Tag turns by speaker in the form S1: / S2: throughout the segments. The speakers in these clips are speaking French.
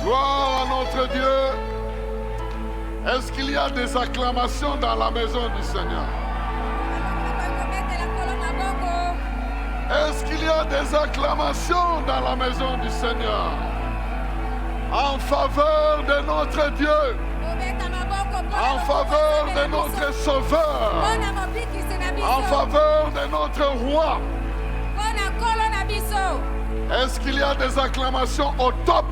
S1: Gloire à notre Dieu. Est-ce qu'il y a des acclamations dans la maison du Seigneur? Est-ce qu'il y a des acclamations dans la maison du Seigneur en faveur de notre Dieu, en faveur de notre Sauveur, en faveur de notre Roi? Est-ce qu'il y a des acclamations au top?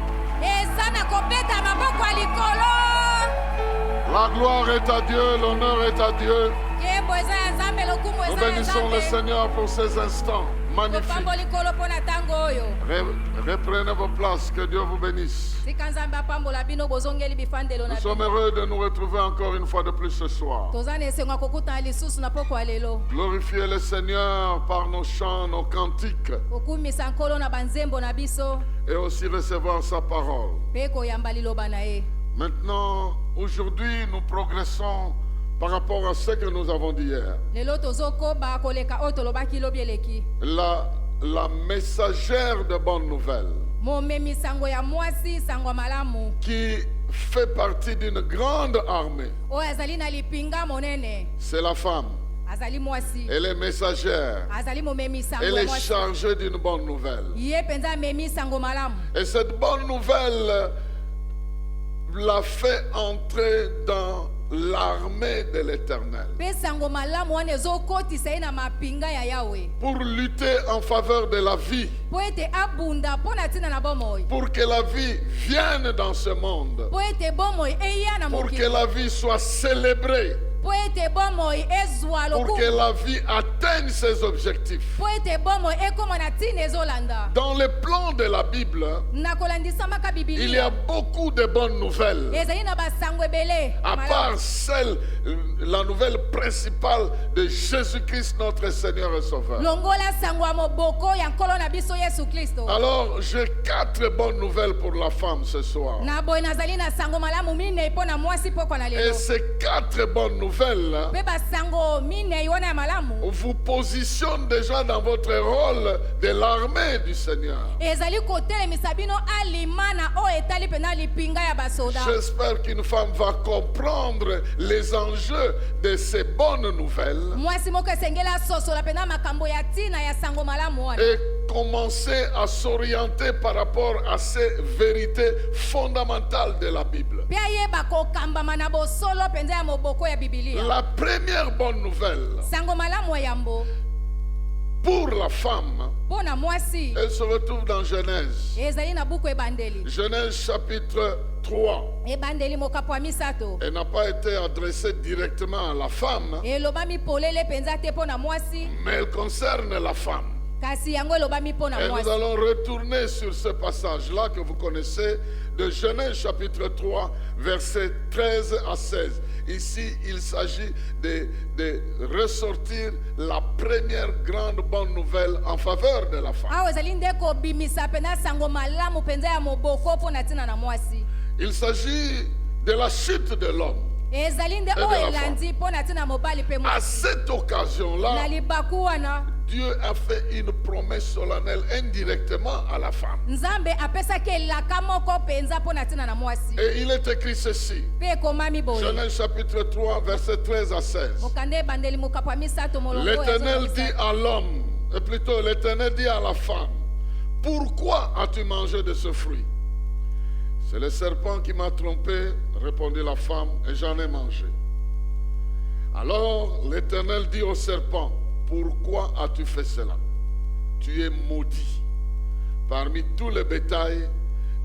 S1: La gloire est à Dieu, l'honneur est à Dieu. Nous bénissons le Seigneur pour ces instants magnifiques. Reprenez vos places, que Dieu vous bénisse. Nous sommes heureux de nous retrouver encore une fois de plus ce soir. Glorifier le Seigneur par nos chants, nos cantiques, et aussi recevoir sa parole. Maintenant, aujourd'hui, nous progressons par rapport à ce que nous avons dit hier. La messagère de bonnes nouvelles, qui fait partie d'une grande armée, c'est la femme. Elle est messagère. Elle est chargée d'une bonne nouvelle. Et cette bonne nouvelle l'a fait entrer dans l'armée de l'Éternel pour lutter en faveur de la vie, pour que la vie vienne dans ce monde, pour que la vie soit célébrée, pour que la vie atteigne ses objectifs. Dans le plan de la Bible, il y a beaucoup de bonnes nouvelles, à part celle, la nouvelle principale de Jésus-Christ, notre Seigneur et Sauveur. Alors, j'ai 4 bonnes nouvelles pour la femme ce soir. Et ces 4 bonnes nouvelles vous positionnent déjà dans votre rôle de l'armée du Seigneur. J'espère qu'une femme va comprendre les enjeux de ces bonnes nouvelles et commencer à s'orienter par rapport à ces vérités fondamentales de la Bible. La première bonne nouvelle pour la femme, elle se retrouve dans Genèse. Genèse chapitre 3. Elle n'a pas été adressée directement à la femme, mais elle concerne la femme. Et nous allons retourner sur ce passage-là que vous connaissez de Genèse chapitre 3, versets 13 à 16. Ici, il s'agit de ressortir la première grande bonne nouvelle en faveur de la femme. Il s'agit de la chute de l'homme et de la femme. À cette occasion-là, Dieu a fait une promesse solennelle indirectement à la femme. Et il est écrit ceci. Genèse chapitre 3, verset 13 à 16. L'Éternel dit à l'homme, et plutôt l'Éternel dit à la femme, pourquoi as-tu mangé de ce fruit? C'est le serpent qui m'a trompé, répondit la femme, et j'en ai mangé. Alors l'Éternel dit au serpent, pourquoi as-tu fait cela? Tu es maudit parmi tous les bétails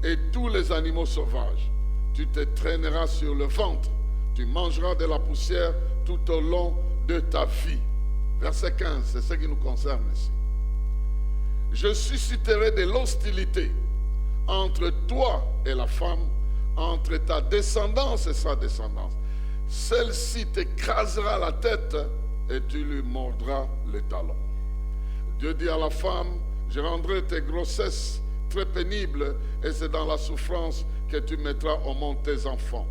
S1: et tous les animaux sauvages. Tu te traîneras sur le ventre. Tu mangeras de la poussière tout au long de ta vie. Verset 15, c'est ce qui nous concerne ici. Je susciterai de l'hostilité entre toi et la femme, entre ta descendance et sa descendance. Celle-ci t'écrasera la tête et tu lui mordras les talons. Dieu dit à la femme, je rendrai tes grossesses très pénibles et c'est dans la souffrance que tu mettras au monde tes enfants.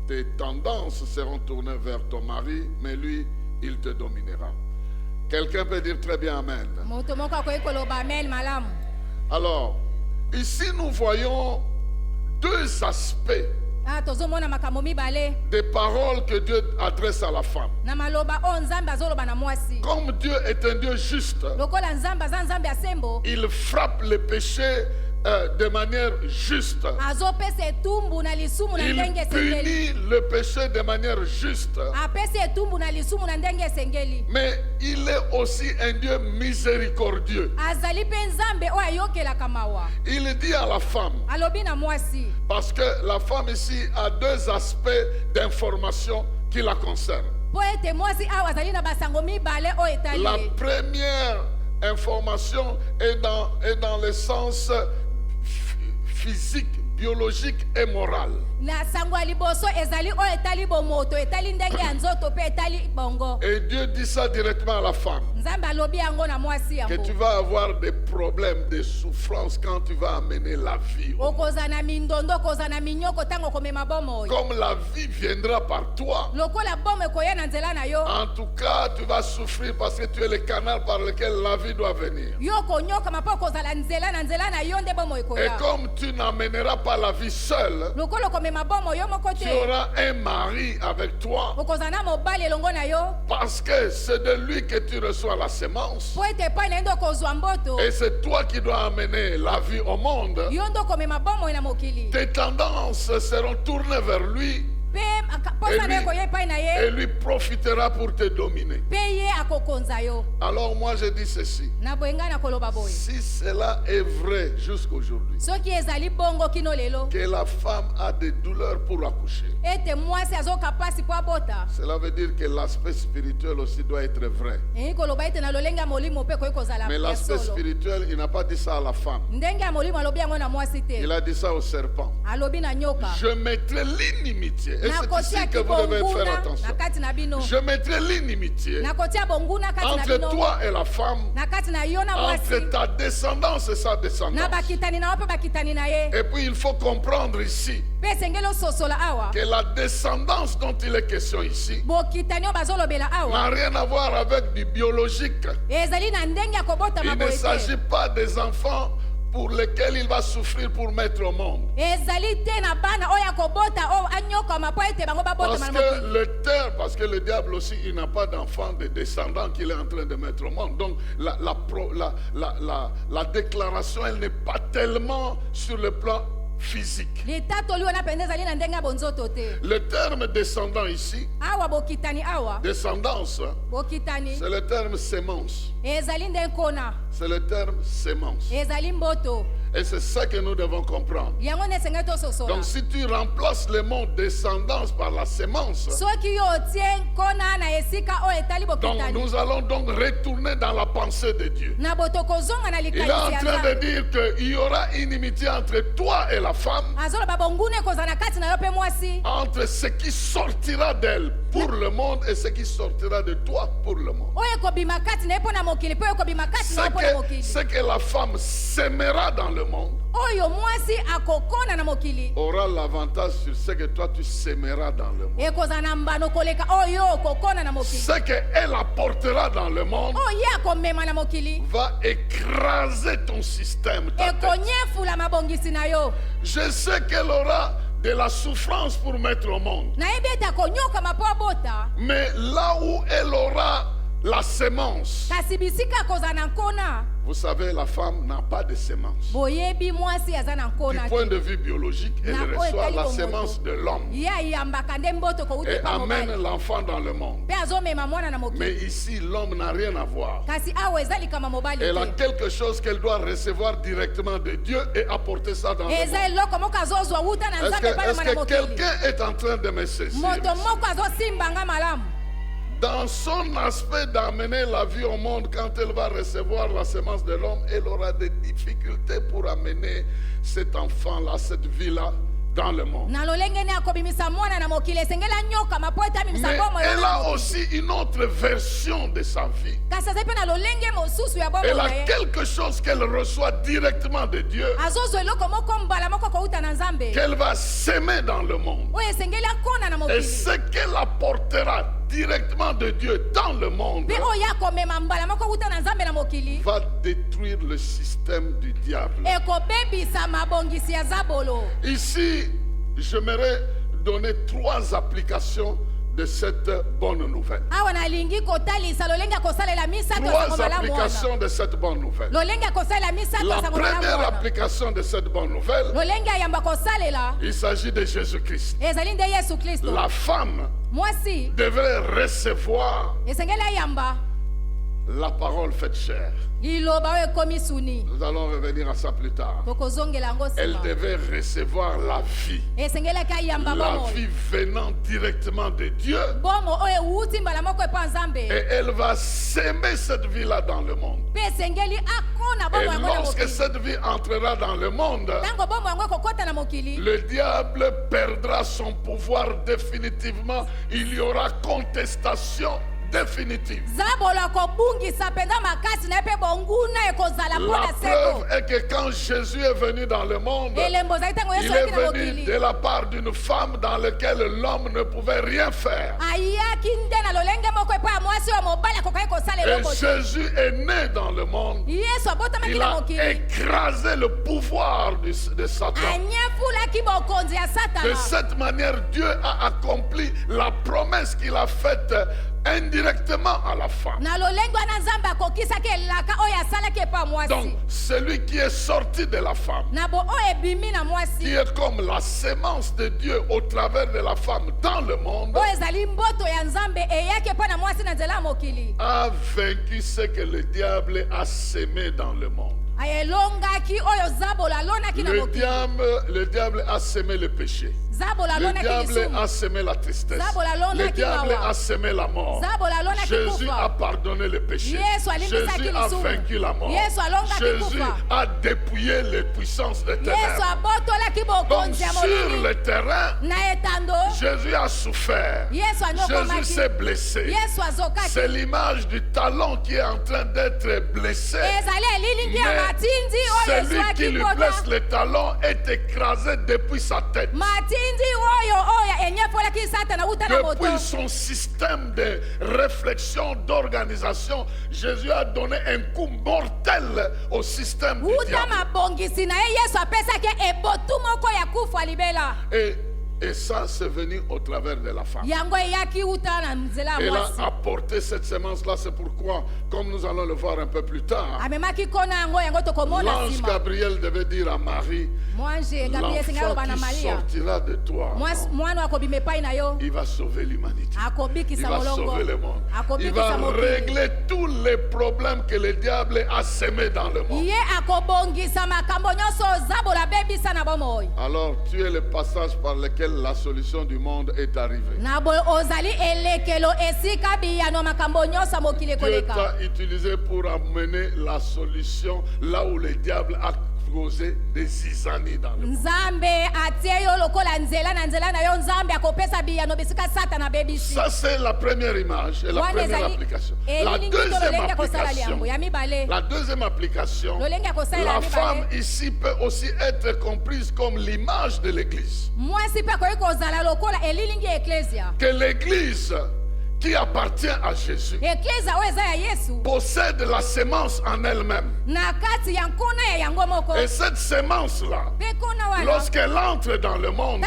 S1: Tes tendances seront tournées vers ton mari, mais lui, il te dominera. Quelqu'un peut dire très bien Amen. Alors, ici nous voyons 2 deux aspects des paroles que Dieu adresse à la femme. Comme Dieu est un Dieu juste, il frappe les péchés de manière juste. Il punit le péché de manière juste. Mais il est aussi un Dieu miséricordieux. Il dit à la femme, parce que la femme ici a deux aspects d'information qui la concernent. La première information est dans le sens physique, biologique et moral. Et Dieu dit ça directement à la femme, que tu vas avoir des problèmes, des souffrances quand tu vas amener la vie. Comme la vie viendra par toi, en tout cas tu vas souffrir parce que tu es le canal par lequel la vie doit venir. Et comme tu n'amèneras pas la vie seule, tu auras un mari avec toi, parce que c'est de lui que tu reçois la semence. Et c'est toi qui dois amener la vie au monde. Tes tendances seront tournées vers lui. Et lui profitera pour te dominer. Alors moi je dis ceci, si cela est vrai jusqu'aujourd'hui, que la femme a des douleurs pour accoucher, cela veut dire que l'aspect spirituel aussi doit être vrai. Mais l'aspect spirituel, il n'a pas dit ça à la femme, il a dit ça au serpent. Je mettrai l'inimitié. Et c'est ici que vous devez faire attention. Je mettrai l'inimitié entre toi et la femme, entre ta descendance et sa descendance. Et puis il faut comprendre ici que la descendance dont il est question ici n'a rien à voir avec du biologique. Il ne s'agit pas des enfants pour lesquels il va souffrir pour mettre au monde. Parce que le diable aussi, il n'a pas d'enfants, de descendants qu'il est en train de mettre au monde. Donc la déclaration, elle n'est pas tellement sur le plan physique. Le terme descendant ici, descendance, c'est le terme sémence. C'est le terme sémence. Et c'est ça que nous devons comprendre. Donc si tu remplaces le mot descendance par la sémence, donc nous allons donc retourner dans la pensée de Dieu. Il est en train de dire qu'il y aura inimitié entre toi et la femme, entre ce qui sortira d'elle pour le monde et ce qui sortira de toi pour le monde. Ce que la femme sèmera dans le monde aura l'avantage sur ce que toi tu sèmeras dans le monde. Ce qu'elle apportera dans le monde va écraser ton système, ta tête. Je sais qu'elle aura de la souffrance pour mettre au monde, mais là où elle aura la sémence, vous savez, la femme n'a pas de sémence. Du point de vue biologique, elle reçoit la sémence de l'homme et amène l'enfant dans le monde. Mais ici, l'homme n'a rien à voir. Elle a quelque chose qu'elle doit recevoir directement de Dieu et apporter ça dans le monde. Est-ce que quelqu'un est en train de me saisir? Dans son aspect d'amener la vie au monde, quand elle va recevoir la semence de l'homme, elle aura des difficultés pour amener cet enfant-là, cette vie-là, dans le monde. Mais elle a aussi une autre version de sa vie. Elle a quelque chose qu'elle reçoit directement de Dieu, qu'elle va s'aimer dans le monde. Et ce qu'elle apportera directement de Dieu dans le monde va détruire le système du diable. Ici, j'aimerais donner 3 applications de cette bonne nouvelle. 3 applications de cette bonne nouvelle. La première application de cette bonne nouvelle, il s'agit de Jésus-Christ. La femme devrait recevoir la parole faite chair. Nous allons revenir à ça plus tard. Elle devait recevoir la vie. La vie venant directement de Dieu. Et elle va s'aimer cette vie-là dans le monde. Et lorsque cette vie entrera dans le monde, le diable perdra son pouvoir définitivement. Il y aura contestation définitive. La preuve est que quand Jésus est venu dans le monde, il est venu de la part d'une femme dans laquelle l'homme ne pouvait rien faire. Et Jésus est né dans le monde. Il a écrasé le pouvoir de Satan. De cette manière, Dieu a accompli la promesse qu'il a faite indirectement à la femme. Donc, celui qui est sorti de la femme, qui est comme la sémence de Dieu au travers de la femme dans le monde, a vaincu ce que le diable a sémé dans le monde. Le diable a sémé le péché. Le diable a sémé la tristesse. Le diable a sémé la mort. Jésus a pardonné le péché. Jésus a vaincu la mort. Jésus a dépouillé les puissances des ténèbres. Donc sur le terrain, Jésus a souffert. Jésus s'est blessé. C'est l'image du talon qui est en train d'être blessé. Mais celui qui lui blesse le talon est écrasé depuis sa tête. Depuis son système de réflexion, d'organisation, Jésus a donné un coup mortel au système du diable. Et ça, c'est venu au travers de la femme. Elle a apporté cette semence-là. C'est pourquoi, comme nous allons le voir un peu plus tard, l'ange Gabriel devait dire à Marie, l'enfant qui sortira de toi, il va sauver l'humanité. Il va sauver le monde. Il va régler tous les problèmes que le diable a sémés dans le monde. Alors, tu es le passage par lequel la solution du monde est arrivée. Dieu t'a utilisé pour amener la solution là où le diable a causé des zizanies dans le monde. Ça, c'est la première image et la première application. La deuxième application, la femme ici peut aussi être comprise comme l'image de l'Église. Que l'Église qui appartient à Jésus possède la sémence en elle-même. Et cette sémence-là, lorsqu'elle entre dans le monde,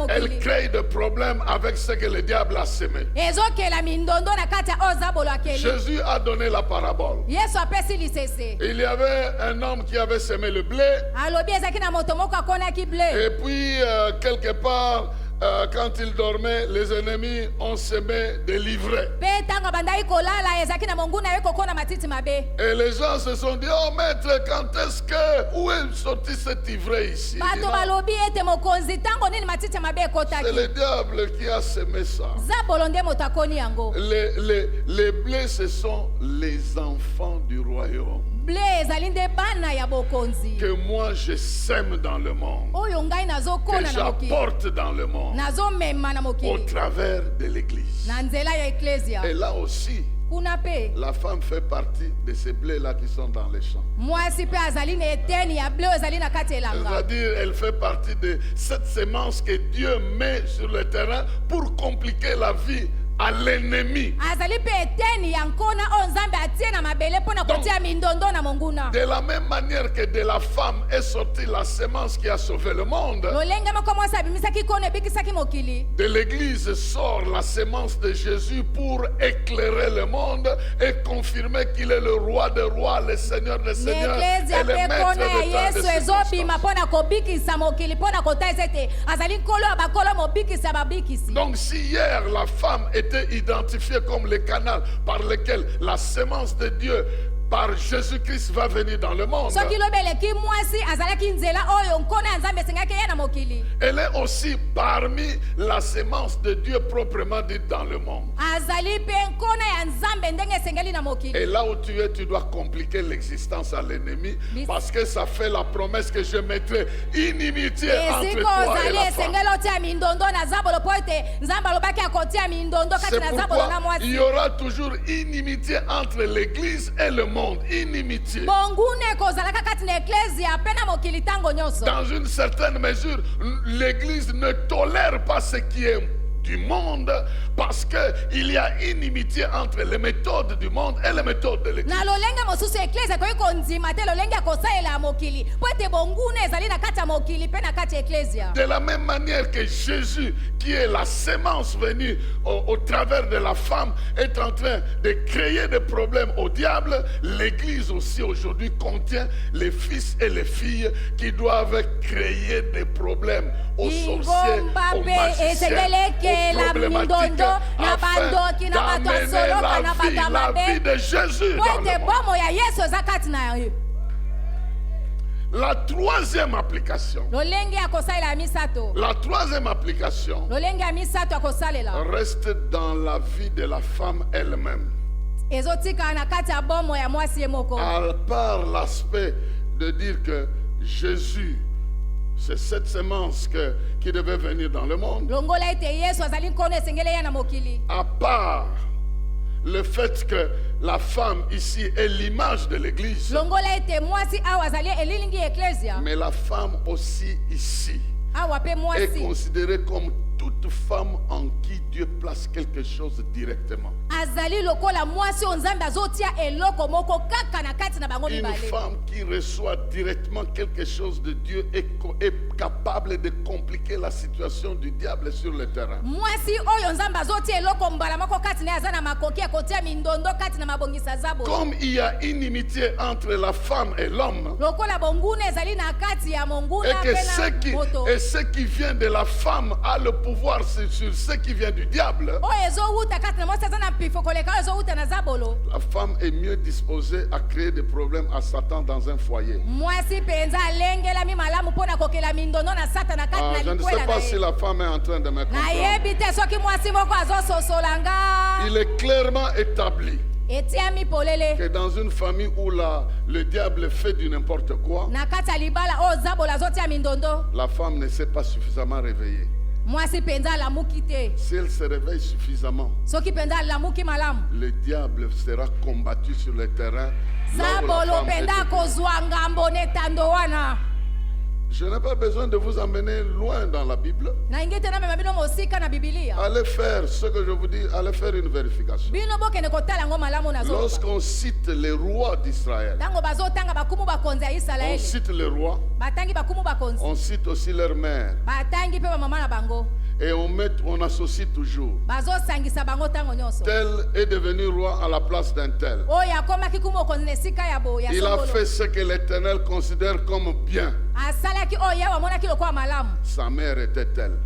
S1: elle crée des problèmes avec ce que le diable a sémé. Jésus a donné la parabole. Il y avait un homme qui avait semé le blé. Et puis, quelque part, quand il dormait, les ennemis ont semé des livrets. Et les gens se sont dit, oh maître, quand est-ce que, où est sorti cet ivraie ici? C'est le diable qui a semé ça. Les blés, ce sont les enfants du royaume que moi je sème dans le monde, que j'apporte dans le monde au travers de l'Église. Et là aussi, la femme fait partie de ces blés-là qui sont dans les champs. C'est-à-dire, elle fait partie de cette sémence que Dieu met sur le terrain pour compliquer la vie à l'ennemi. De la même manière que de la femme est sortie la sémence qui a sauvé le monde, de l'église sort la sémence de Jésus pour éclairer le monde et confirmer qu'il est le roi des rois, le Seigneur des seigneurs et le maître de temps de substance. Donc si hier la femme était identifiée comme le canal par lequel la sémence de Dieu par Jésus-Christ va venir dans le monde, elle est aussi parmi la sémence de Dieu proprement dite dans le monde. Et là où tu es, tu dois compliquer l'existence à l'ennemi, parce que ça fait la promesse que je mettrai inimitié entre toi et la femme. C'est pourquoi il y aura toujours inimitié entre l'église et le monde. Inimitié. Dans une certaine mesure, l'église ne tolère pas ce qui est du monde, parce qu'il y a inimitié entre les méthodes du monde et les méthodes de l'église. De la même manière que Jésus, qui est la sémence venue au travers de la femme, est en train de créer des problèmes au diable, l'église aussi aujourd'hui contient les fils et les filles qui doivent créer des problèmes aux sorciers, aux magiciens, aux problématiques, afin d'amener la vie de Jésus dans le monde. La troisième application reste dans la vie de la femme elle-même. À part l'aspect de dire que Jésus, c'est cette sémence qui devait venir dans le monde. À part le fait que la femme ici est l'image de l'église, mais la femme aussi ici est considérée comme toute femme en qui Dieu place quelque chose directement. Une femme qui reçoit directement quelque chose de Dieu est capable de compliquer la situation du diable sur le terrain. Comme il y a inimitié entre la femme et l'homme, et que ce qui vient de la femme a le pouvoir sur ce qui vient du diable, la femme est mieux disposée à créer des problèmes à Satan dans un foyer. Je ne sais pas si la femme est en train de me comprendre. Il est clairement établi que dans une famille où le diable fait du n'importe quoi, la femme ne s'est pas suffisamment réveillée. Si elle se réveille suffisamment, le diable sera combattu sur le terrain. Je n'ai pas besoin de vous emmener loin dans la Bible. Allez faire ce que je vous dis, allez faire une vérification. Lorsqu'on cite les rois d'Israël, on cite les rois, on cite aussi leurs mères. Et on associe toujours. Tel est devenu roi à la place d'un tel. Il a fait ce que l'Éternel considère comme bien. Sa mère était telle.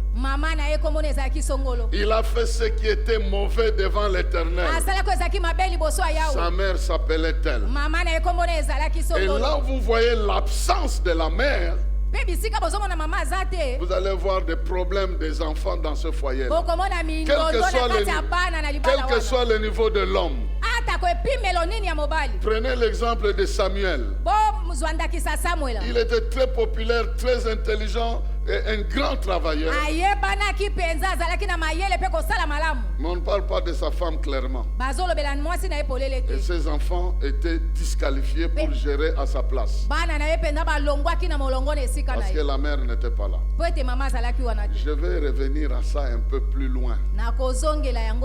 S1: Il a fait ce qui était mauvais devant l'Éternel. Sa mère s'appelait telle. Et là, vous voyez l'absence de la mère. Vous allez voir des problèmes des enfants dans ce foyer. Quel que soit le niveau de l'homme. Prenez l'exemple de Samuel. Il était très populaire, très intelligent, un grand travailleur. Mais on ne parle pas de sa femme clairement. Et ses enfants étaient disqualifiés pour gérer à sa place. Parce que la mère n'était pas là. Je vais revenir à ça un peu plus loin.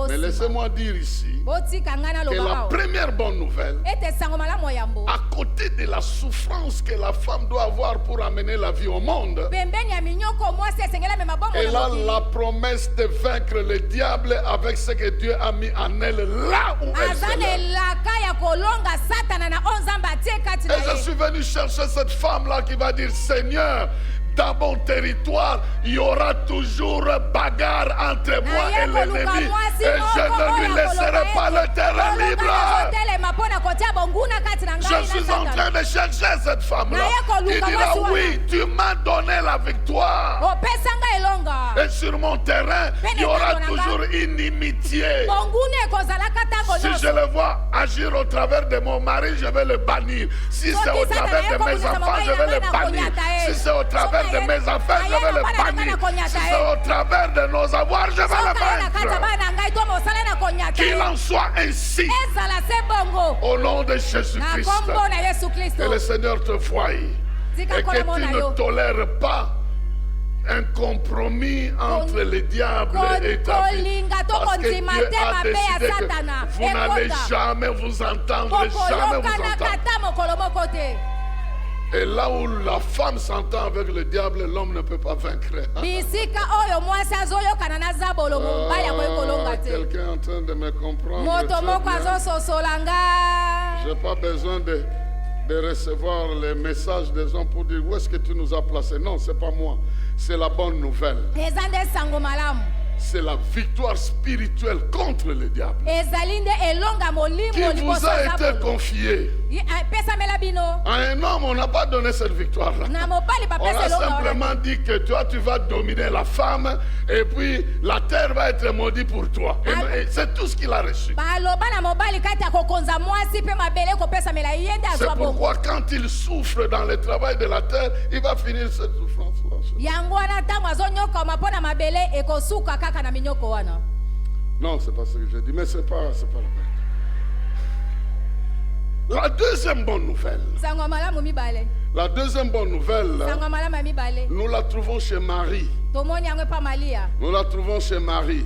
S1: Mais laissez-moi dire ici que la première bonne nouvelle, à côté de la souffrance que la femme doit avoir pour amener la vie au monde, elle a la promesse de vaincre le diable avec ce que Dieu a mis en elle là où elle se lève. Et je suis venu chercher cette femme-là qui va dire: Seigneur, dans mon territoire, il y aura toujours bagarre entre moi et l'ennemi. Et je ne lui laisserai pas le terrain libre. Je suis en train de chercher cette femme-là qui dira: oui, tu m'as donné la victoire. Et sur mon terrain, il y aura toujours inimitié. Si je le vois agir au travers de mon mari, je vais le bannir. Si c'est au travers de mes enfants, je vais le bannir. Si c'est au travers de mes affaires, je vais le bannir. Si c'est au travers de nos avoirs, je vais le bannir. Qu'il en soit ainsi. Au nom de Jésus-Christ. Que le Seigneur te voie. Et que tu ne tolères pas un compromis entre le diable et ta vie. Parce que Dieu a décidé que vous n'allez jamais vous entendre, jamais vous entendre. Et là où la femme s'entend avec le diable, l'homme ne peut pas vaincre. Quelqu'un est en train de me comprendre. Je n'ai pas besoin de recevoir les messages des hommes pour dire: où est-ce que tu nous as placés? Non, ce n'est pas moi. C'est la bonne nouvelle. C'est la victoire spirituelle contre le diable qui vous a été confiée. À un homme, on n'a pas donné cette victoire-là. On a simplement dit que toi, tu vas dominer la femme et puis la terre va être maudite pour toi. Et c'est tout ce qu'il a reçu. C'est pourquoi quand il souffre dans le travail de la terre, il va finir cette souffrance-là. Non, c'est pas ce que je dis, mais c'est pas la peine. La deuxième bonne nouvelle. La deuxième bonne nouvelle, nous la trouvons chez Marie. Nous la trouvons chez Marie.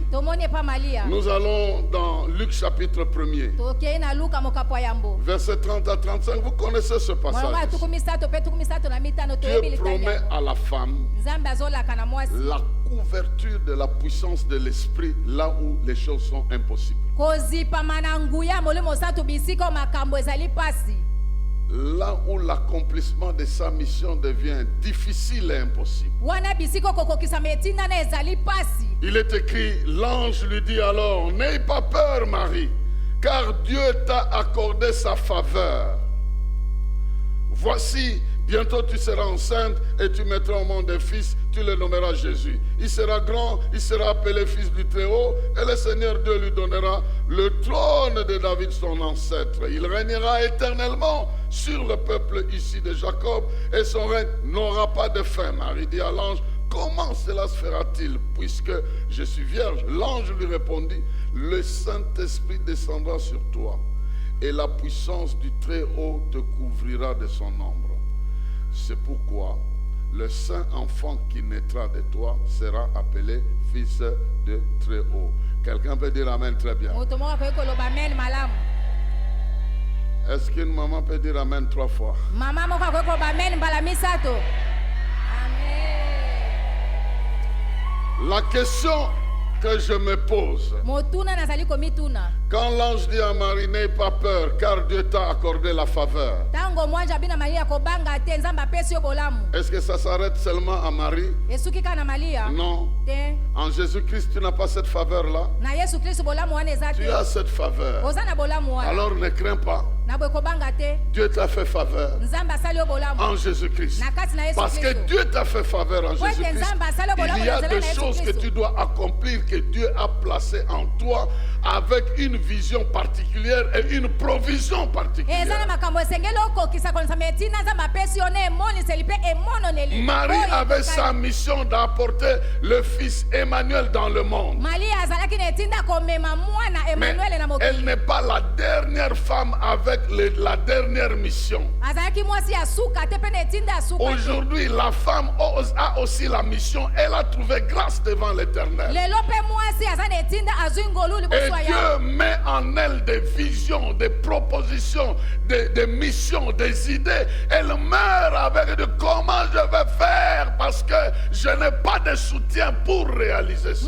S1: Nous allons dans Luc chapitre 1er. Verset 30 à 35. Vous connaissez ce passage. Dieu promet à la femme la couverture de la puissance de l'esprit là où les choses sont impossibles. Là où l'accomplissement de sa mission devient difficile et impossible. Il est écrit: l'ange lui dit alors: n'aie pas peur, Marie, car Dieu t'a accordé sa faveur. Voici, bientôt tu seras enceinte et tu mettras au monde un fils, tu le nommeras Jésus. Il sera grand, il sera appelé fils du Très-Haut, et le Seigneur Dieu lui donnera le trône de David, son ancêtre. Il régnera éternellement sur le peuple ici de Jacob, et son règne n'aura pas de fin. Marie dit à l'ange: comment cela se fera-t-il puisque je suis vierge? L'ange lui répondit: le Saint-Esprit descendra sur toi, et la puissance du Très-Haut te couvrira de son ombre. C'est pourquoi le saint enfant qui naîtra de toi sera appelé fils de Très-Haut. Quelqu'un peut dire amen très bien. Est-ce qu'une maman peut dire amen 3 fois? La question que je me pose, quand l'ange dit à Marie: n'aie pas peur, car Dieu t'a accordé la faveur, est-ce que ça s'arrête seulement à Marie? Non. En Jésus-Christ, tu n'as pas cette faveur-là. Tu as cette faveur. Alors ne crains pas. Dieu t'a fait faveur en Jésus-Christ. Parce que Dieu t'a fait faveur en Jésus-Christ, il y a des choses que tu dois accomplir, que Dieu a placées en toi, avec une vision particulière et une provision particulière. Marie avait sa mission d'apporter le fils Emmanuel dans le monde. Mais elle n'est pas la dernière femme avec la dernière mission. Aujourd'hui, la femme a aussi la mission. Elle a trouvé grâce devant l'Éternel. Et Dieu met en elle des visions, des propositions, des missions, des idées. Elle meurt avec de comment je vais faire parce que je n'ai pas de soutien pour réaliser ça.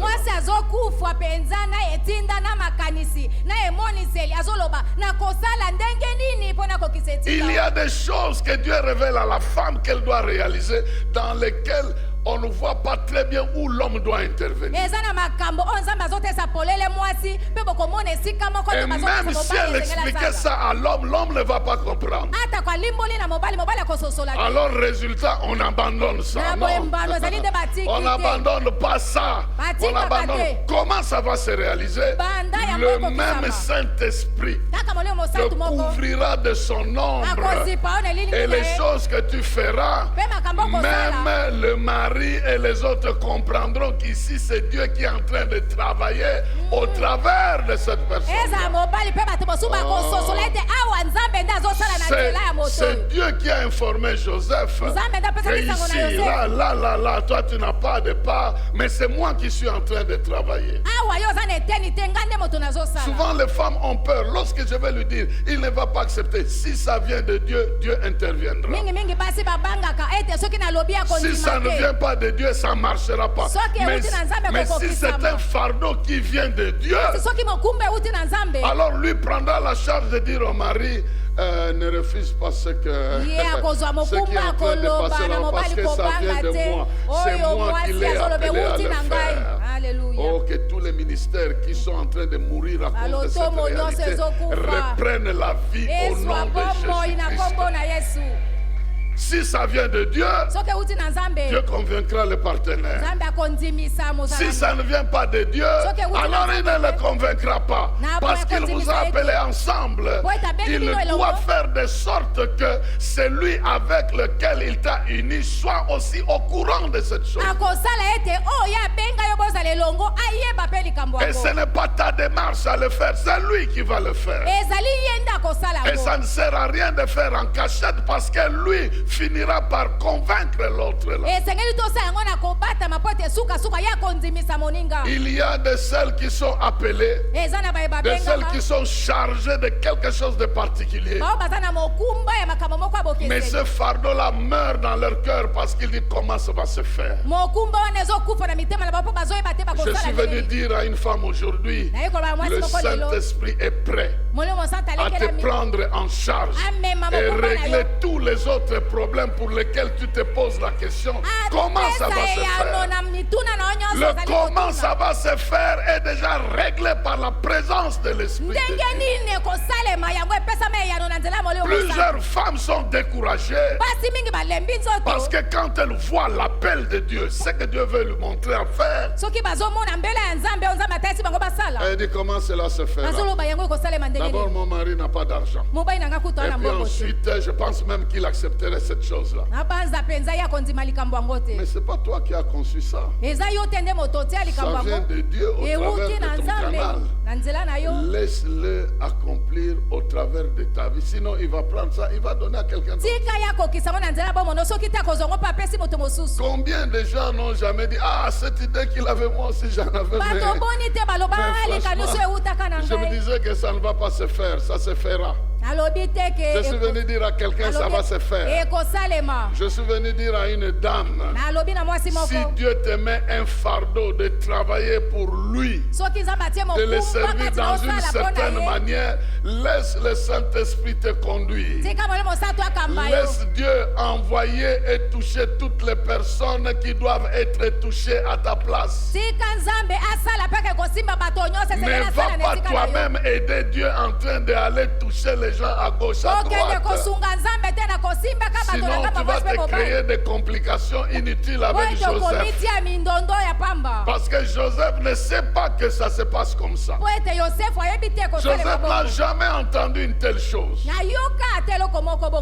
S1: Il y a des choses que Dieu révèle à la femme qu'elle doit réaliser dans lesquelles on ne voit pas très bien où l'homme doit intervenir. Et même si elle expliquait ça à l'homme, l'homme ne va pas comprendre. Alors, résultat, on abandonne ça. Non. On n'abandonne pas ça. On abandonne. Comment ça va se réaliser? Le même Saint-Esprit te couvrira de son ombre. Et les choses que tu feras, même le mari et les autres comprendront qu'ici c'est Dieu qui est en train de travailler au travers de cette personne. C'est Dieu qui a informé Joseph que ici, là, toi tu n'as pas de part, mais c'est moi qui suis en train de travailler. Souvent les femmes ont peur. Lorsque je vais lui dire, il ne va pas accepter. Si ça vient de Dieu, Dieu interviendra. Si ça ne vient pas de Dieu, ça ne marchera pas. Mais si c'est un fardeau qui vient de Dieu, alors lui prendra la charge de dire au mari, ne refuse pas ce qui est en train de passer là, parce que ça vient de moi. C'est moi qui l'ai appelé à le faire. Oh, que tous les ministères qui sont en train de mourir à cause de cette réalité reprennent la vie au nom de Jésus-Christ. Si ça vient de Dieu, Dieu convaincra le partenaire. Si ça ne vient pas de Dieu, alors il ne le convaincra pas. Parce qu'il vous a appelé ensemble. Il doit faire de sorte que celui avec lequel il t'a uni soit aussi au courant de cette chose. Et ce n'est pas ta démarche à le faire, c'est lui qui va le faire. Et ça ne sert à rien de faire en cachette parce que lui finira par convaincre l'autre là. Il y a de celles qui sont appelées, de celles qui sont chargées de quelque chose de particulier. Mais ce fardeau-là meurt dans leur cœur parce qu'ils disent comment ça va se faire. Je suis venu dire à une femme aujourd'hui, le Saint-Esprit est prêt à te prendre en charge et régler tous les autres problèmes pour lesquels tu te poses la question. Comment ça va se faire? Le comment ça va se faire est déjà réglé par la présence de l'Esprit de Dieu. Plusieurs femmes sont découragées parce que quand elles voient l'appel de Dieu, ce que Dieu veut lui montrer à faire, elle dit comment cela se fait. D'abord, mon mari n'a pas d'argent. Et puis ensuite, je pense même qu'il accepterait cette chose-là. Mais ce n'est pas toi qui as conçu ça. Ça vient de Dieu au travers de ton canal. Laisse-le accomplir au travers de ta vie. Sinon, il va prendre ça, il va donner à quelqu'un d'autre. Combien de gens n'ont jamais dit, ah, cette idée qu'il avait, moi aussi j'en avais. Mais je me disais que ça ne va pas se faire, ça se fera. Je suis venu dire à quelqu'un, ça va se faire. Je suis venu dire à une dame, si Dieu te met un fardeau de travailler pour lui, de le servir dans une certaine manière, laisse le Saint-Esprit te conduire. Laisse Dieu envoyer et toucher toutes les personnes qui doivent être touchées à ta place. Ne va pas toi-même aider Dieu en train d'aller toucher les gens à gauche, à droite. Sinon, tu vas te créer des complications inutiles avec Joseph. Parce que Joseph ne sait pas que ça se passe comme ça. Joseph n'a jamais entendu une telle chose.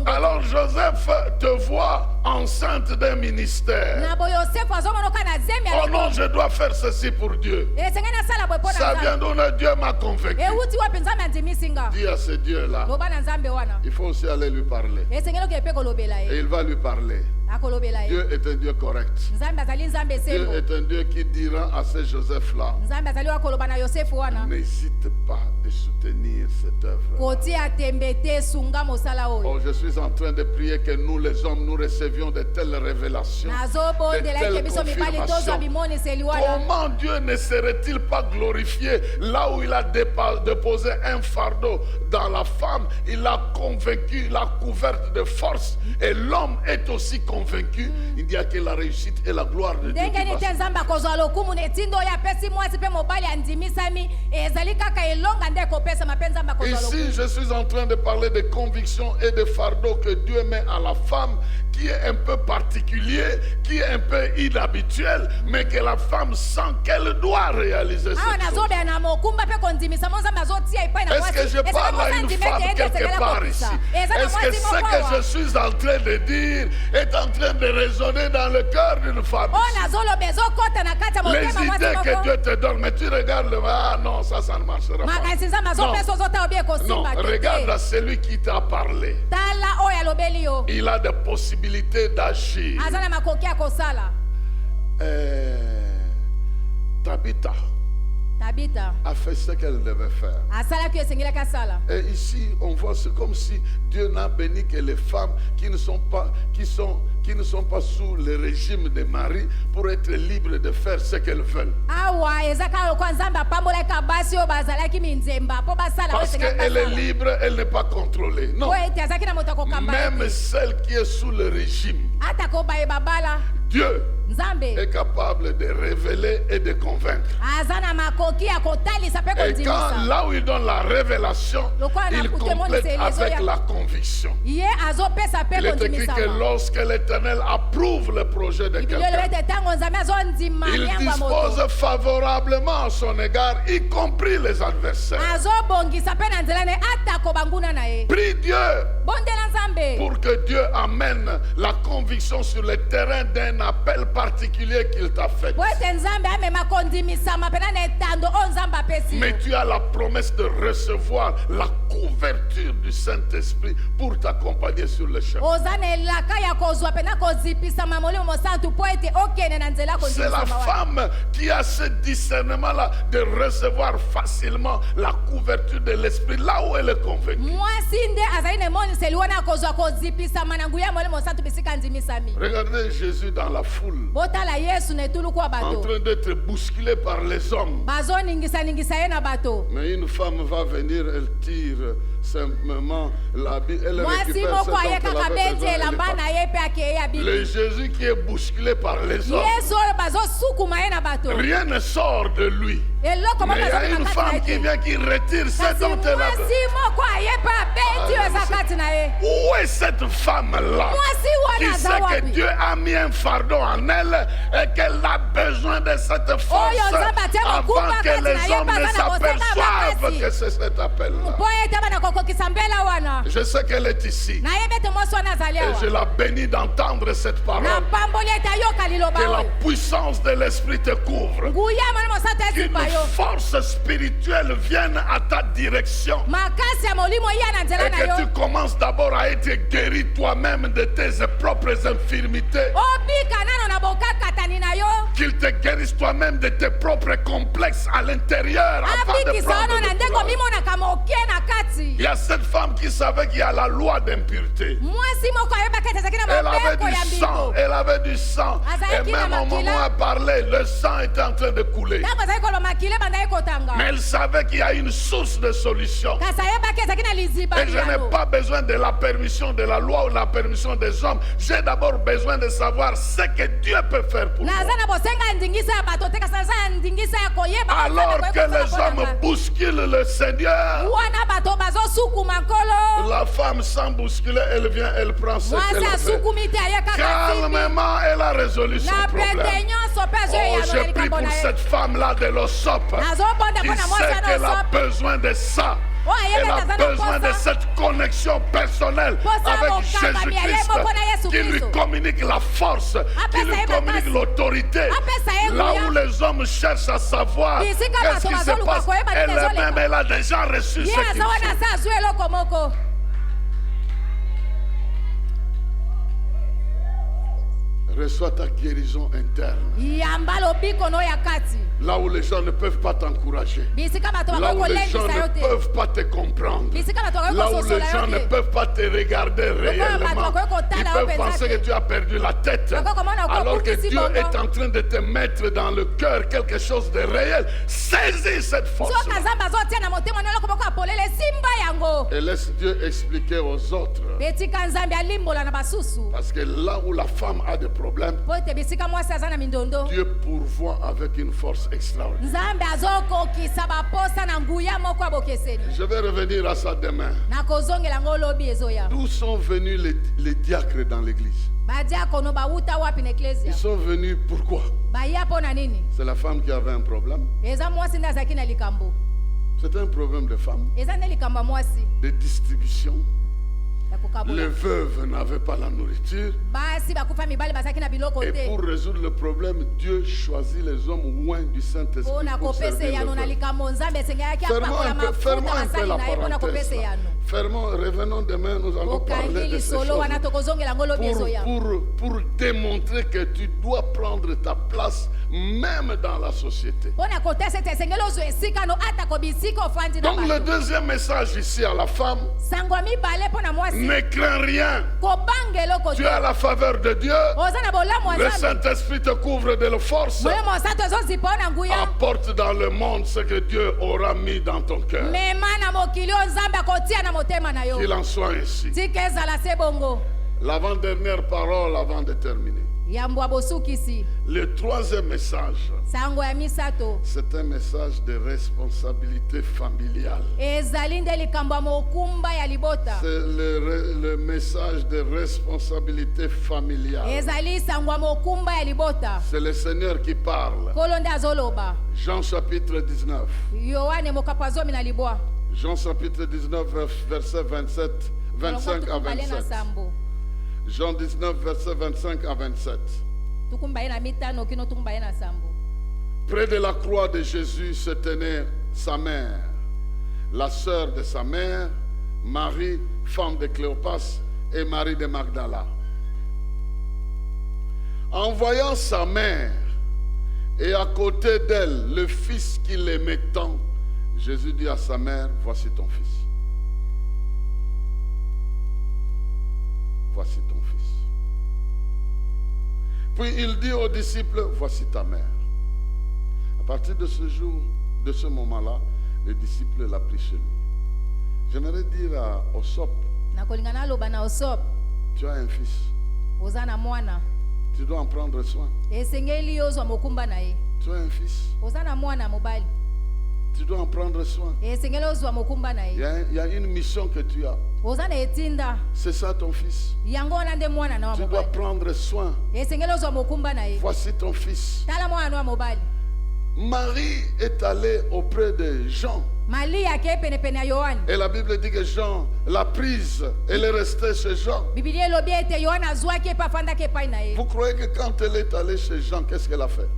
S1: Alors Joseph te voit enceinte d'un ministère. Oh non, je dois faire ceci pour Dieu. Ça vient d'où Dieu m'a convaincu. Dis à ce Dieu-là, il faut aussi aller lui parler. Et il va lui parler. Dieu est un Dieu correct. Dieu est un Dieu qui dira à ce Joseph-là, n'hésite pas de soutenir cette œuvre. Oh, je suis en train de prier que nous les hommes, nous recevions de telles révélations, de telles confirmations. Comment Dieu ne serait-il pas glorifié là où il a déposé un fardeau dans la femme? Il l'a convaincu, il l'a couverte de force. Et l'homme est aussi convaincu. Il dit que la réussite et la gloire de Dieu. Ici, je suis en train de parler de convictions et de fardeaux que Dieu met à la femme, qui est un peu particulier, qui est un peu inhabituel, mais que la femme sent qu'elle doit réaliser cette chose. Est-ce que je parle à une femme quelque part ici? Est-ce que ce que je suis en train de dire est en train de résonner dans le cœur d'une femme? Les idées que Dieu te donne, mais tu regardes, ah non, ça ne marchera pas. Non, regarde à celui qui t'a parlé. Il a des possibilités d'agir. Tabitha a fait ce qu'elle devait faire. Et ici, on voit, c'est comme si Dieu n'a béni que les femmes qui ne sont pas sous le régime de Marie pour être libres de faire ce qu'elles veulent. Parce qu'elle est libre, elle n'est pas contrôlée. Non. Même celle qui est sous le régime, Dieu est capable de révéler et de convaincre. Et quand là où il donne la révélation, il complète avec la conviction. Il est écrit que lorsque l'Éternel approuve le projet de quelqu'un, il dispose favorablement à son égard, y compris les adversaires. Prie Dieu pour que Dieu amène la conviction sur le terrain d'un appel particulier qu'il t'a fait. Mais tu as la promesse de recevoir la couverture du Saint-Esprit pour t'accompagner sur le chemin. C'est la femme qui a ce discernement-là de recevoir facilement la couverture de l'Esprit là où elle est convaincue. Regardez Jésus dans la foule, en train d'être bousculé par les hommes. Mais une femme va venir, elle tire simplement l'habit, elle récupère ce dont elle avait besoin. Le Jésus qui est bousculé par les hommes, rien ne sort de lui. Mais il y a une femme qui vient, qui retire ce dont elle a besoin. Où est cette femme-là qui sait que Dieu a mis un fardeau en elle et qu'elle a besoin de cette force avant que les hommes ne s'aperçoivent que c'est cet appel-là? Je sais qu'elle est ici et je la bénis d'entendre cette parole. Que la puissance de l'Esprit te couvre. Qu'une force spirituelle vienne à ta direction. Et que tu commences d'abord à être guéri toi-même de tes propres infirmités. Qu'il te guérisse toi-même de tes propres complexes à l'intérieur avant de prendre le pouvoir. Il y a cette femme qui savait qu'il y a la loi d'impureté. Elle avait du sang, elle avait du sang. Et même au moment où elle parlait, le sang était en train de couler. Mais elle savait qu'il y a une source de solution. Et je n'ai pas besoin de la permission de la loi ou la permission des hommes. J'ai d'abord besoin de savoir ce que Dieu peut faire pour moi. Alors que les hommes bousculent le Seigneur, la femme sans bousculer, elle vient, elle prend ce qu'elle fait. Calmement, elle a résolu son problème. Oh, je prie pour cette femme-là de l'Ossop qui sait qu'elle a besoin de ça. Elle a besoin de cette connexion personnelle avec Jésus-Christ qui lui communique la force, qui lui communique l'autorité. Là où les hommes cherchent à savoir qu'est-ce qui se passe, elle-même, elle a déjà reçu ce qu'il faut. Reçois ta guérison interne. Là où les gens ne peuvent pas t'encourager. Là où les gens ne peuvent pas te comprendre. Là où les gens ne peuvent pas te regarder réellement. Ils peuvent penser que tu as perdu la tête. Alors que Dieu est en train de te mettre dans le cœur quelque chose de réel. Saisis cette force. Et laisse Dieu expliquer aux autres. Parce que là où la femme a des problèmes, Dieu pourvoit avec une force extraordinaire. Je vais revenir à ça demain. D'où sont venus les diacres dans l'église? Ils sont venus pourquoi? C'est la femme qui avait un problème. C'est un problème de femme, de distribution. Les veuves n'avaient pas la nourriture. Et pour résoudre le problème, Dieu choisit les hommes loin du Saint-Esprit pour servir les veuves. Fermons un peu la parenthèse. Revenons demain, nous allons parler de ces choses. Pour démontrer que tu dois prendre ta place même dans la société. Donc le deuxième message ici à la femme: ne crains rien. Tu as la faveur de Dieu. Le Saint-Esprit te couvre de la force. Apporte dans le monde ce que Dieu aura mis dans ton cœur. Qu'il en soit ainsi. L'avant-dernière parole avant de terminer. Le troisième message, c'est un message de responsabilité familiale. C'est le message de responsabilité familiale. C'est le Seigneur qui parle. Jean chapitre 19. Jean chapitre 19, verset 25 à 27. Jean 19, verset 25 à 27. Près de la croix de Jésus se tenait sa mère, la sœur de sa mère, Marie, femme de Cléopas, et Marie de Magdala. En voyant sa mère et à côté d'elle le fils qu'il aimait tant, Jésus dit à sa mère: voici ton fils. Voici ton fils. Puis il dit aux disciples: voici ta mère. À partir de ce jour, de ce moment-là, le disciple l'a pris chez lui. J'aimerais dire à Ossop: tu as un fils. Tu dois en prendre soin. Tu as un fils. Tu dois en prendre soin. Il y a une mission que tu as. C'est ça ton fils. Tu dois prendre soin. Voici ton fils. Marie est allée auprès de Jean. Et la Bible dit que Jean l'a prise. Elle est restée chez Jean. Vous croyez que quand elle est allée chez Jean, qu'est-ce qu'elle a fait?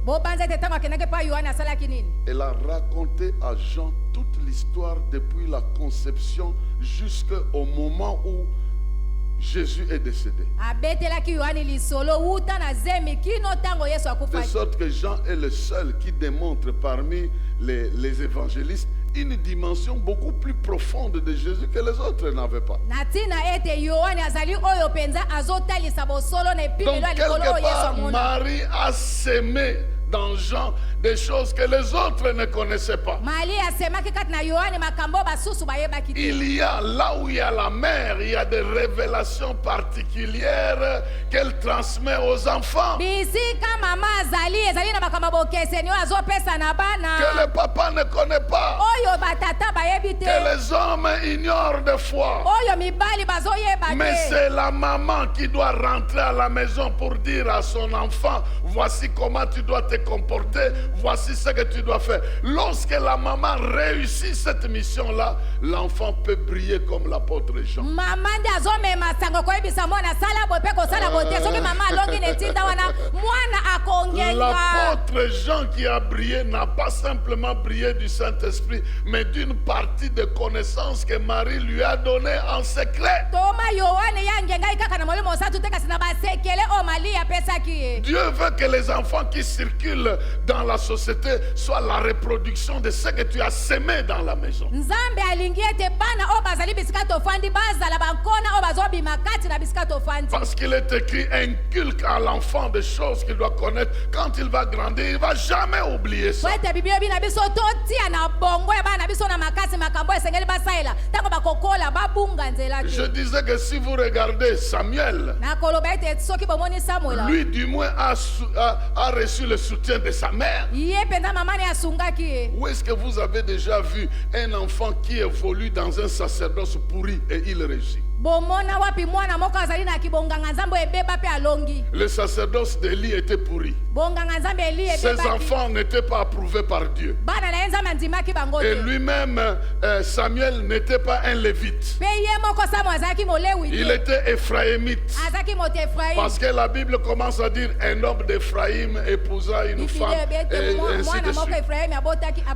S1: Elle a raconté à Jean toute l'histoire depuis la conception jusqu'au moment où Jésus est décédé. De sorte que Jean est le seul qui démontre parmi les évangélistes une dimension beaucoup plus profonde de Jésus que les autres n'avaient pas. Donc quelque part, Marie a sémé dans Jean des choses que les autres ne connaissaient pas. Il y a là où il y a la mère, il y a des révélations particulières qu'elle transmet aux enfants. Que le papa ne connaît pas. Que les hommes ignorent des fois. Mais c'est la maman qui doit rentrer à la maison pour dire à son enfant, voici comment tu dois te comporter, voici ce que tu dois faire. Lorsque la maman réussit cette mission-là, l'enfant peut briller comme l'apôtre Jean. L'apôtre Jean qui a brillé n'a pas simplement brillé du Saint-Esprit, mais d'une partie de connaissances que Marie lui a données en secret. Dieu veut que les enfants qui circulent dans la société soient la reproduction de ce que tu as semé dans la maison. Parce qu'il est écrit, inculque à l'enfant des choses qu'il doit connaître. Quand il va grandir, il ne va jamais oublier ça. Je disais que si vous regardez Samuel, lui du moins a reçu le soutien de sa mère. Où est-ce que vous avez déjà vu un enfant qui évolue dans un sacerdoce pourri et il réussit? Le sacerdoce d'Élie était pourri. Ses enfants n'étaient pas approuvés par Dieu. Et lui-même, Samuel, n'était pas un lévite. Il était éphraïmite. Parce que la Bible commence à dire un homme d'Éphraïm épousa une femme. Et ainsi de suite.